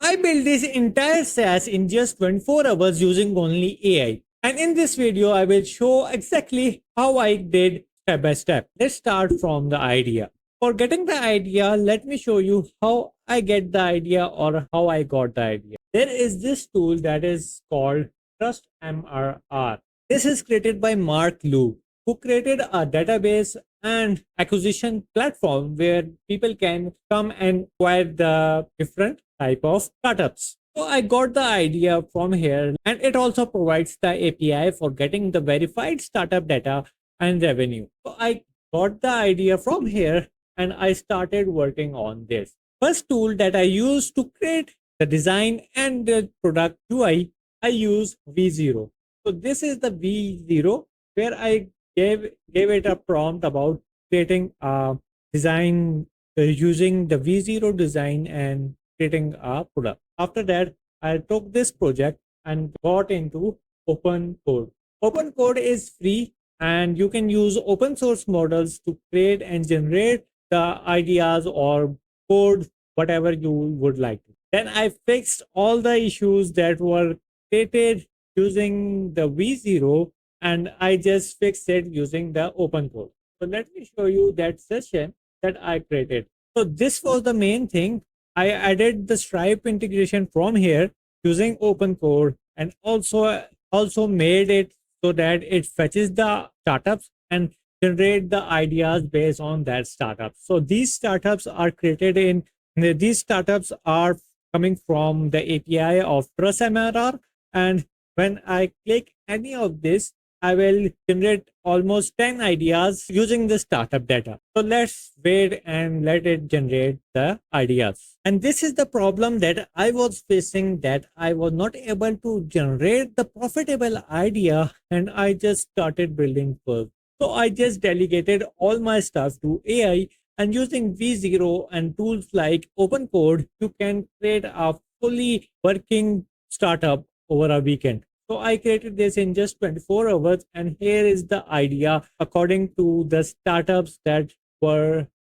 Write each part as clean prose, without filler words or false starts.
I built this entire SaaS in just 24 hours using only AI. And in this video, I will show exactly how I did step by step. Let's start from the idea. For getting the idea, let me show you how I get the idea or how I got the idea. There is this tool that is called Trust MRR. This is created by Mark Liu, who created a database and acquisition platform where people can come and acquire the different type of startups. So I got the idea from here, and it also provides the API for getting the verified startup data and revenue. So I got the idea from here and I started working on this. First tool that I used to create the design and the product UI, I use V0. So this is the V0 where I gave it a prompt about creating a design using the V0 design and creating a product. After that, I took this project and got into open code. Open code is free and you can use open source models to create and generate the ideas or code, whatever you would like. Then I fixed all the issues that were created using the V0 and I just fixed it using the open code. So let me show you that session that I created. So this was the main thing. I added the Stripe integration from here using open code and also made it so that it fetches the startups and generate the ideas based on that startup. So these startups are created in these startups are coming from the API of Trust MRR, and when I click any of this, I will generate almost 10 ideas using the startup data. So let's wait and let it generate the ideas. And this is the problem that I was facing, that I was not able to generate the profitable idea and I just started building first. So I just delegated all my stuff to AI, and using V0 and tools like open code, you can create a fully working startup over a weekend. So I created this in just 24 hours, and here is the idea according to the startups that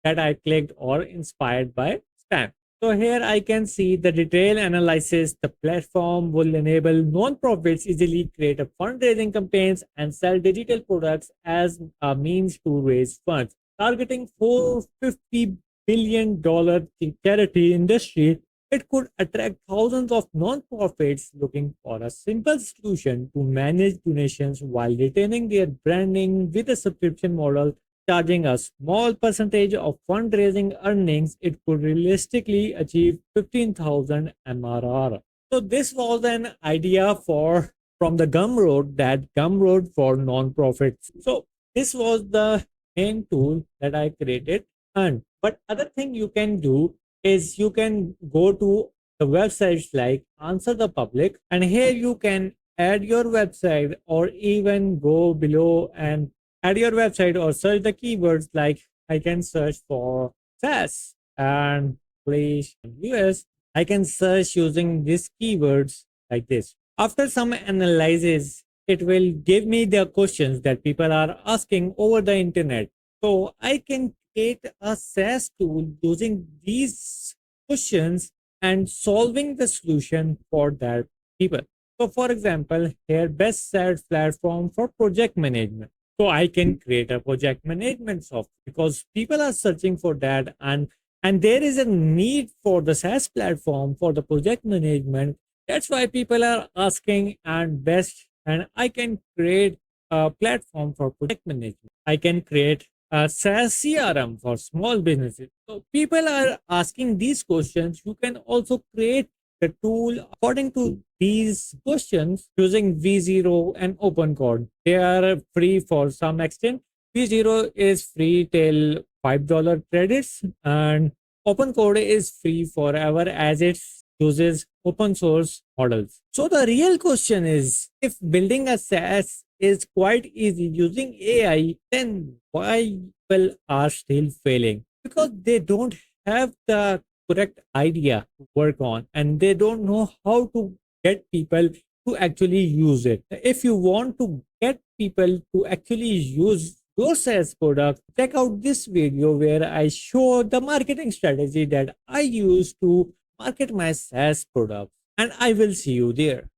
I clicked or inspired by spam. So here I can see the detailed analysis. The platform will enable non-profits easily create a fundraising campaigns and sell digital products as a means to raise funds. Targeting $450 billion charity industry, it could attract thousands of non-profits looking for a simple solution to manage donations while retaining their branding with a subscription model, charging a small percentage of fundraising earnings. It could realistically achieve 15,000 MRR. So this was an idea from the Gumroad, that Gumroad for non-profits. So this was the main tool that I created. And but other thing you can do is you can go to the websites like Answer the Public, and here you can add your website or even go below and add your website or search the keywords. Like I can search for SaaS and English and US. I can search using these keywords like this. After some analysis, it will give me the questions that people are asking over the internet. So I can create a SaaS tool using these questions and solving the solution for that people. So for example, here best SaaS platform for project management. So I can create a project management software because people are searching for that, and there is a need for the SaaS platform for the project management. That's why people are asking and best, and I can create a platform for project management. I can create a SaaS CRM for small businesses. So people are asking these questions. You can also create the tool according to these questions using V0 and open code. They are free for some extent. V0 is free till $5 credits, and open code is free forever as it uses open source models. So the real question is, if building a SaaS is quite easy using AI, then why people are still failing? Because they don't have the correct idea to work on, and they don't know how to get people to actually use it. If you want to get people to actually use your SaaS product, check out this video where I show the marketing strategy that I use to market my SaaS products, and I will see you there.